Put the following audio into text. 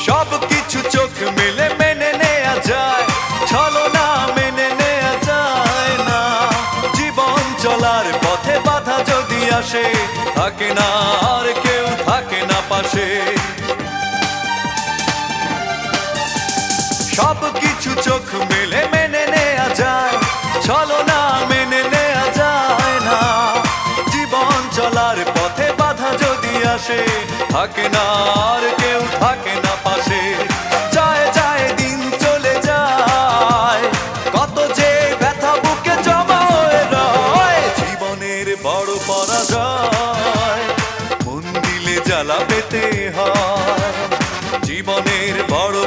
সব কিছু চোখ মেলে মেনে নেয়া যায়, ছলনা মেনে নেয়া যায় না। জীবন চলার পথে বাধা যদি আসে, থাকে না আর কেউ, থাকে না পাশে। সব কিছু চোখ মেলে মেনে নেয়া যায়, ছলনা মেনে নেয়া যায় না। জীবন চলার পথে বাধা যদি আসে, থাকে না আর কেউ, থাকে না পাশে। যায় যায় দিন চলে যায়, কত যে ব্যথা বুকে জমা হয়ে রয়। জীবনের বড় পরাজয়, মন দিলে জ্বালা পেতে হয়। জীবনের বড়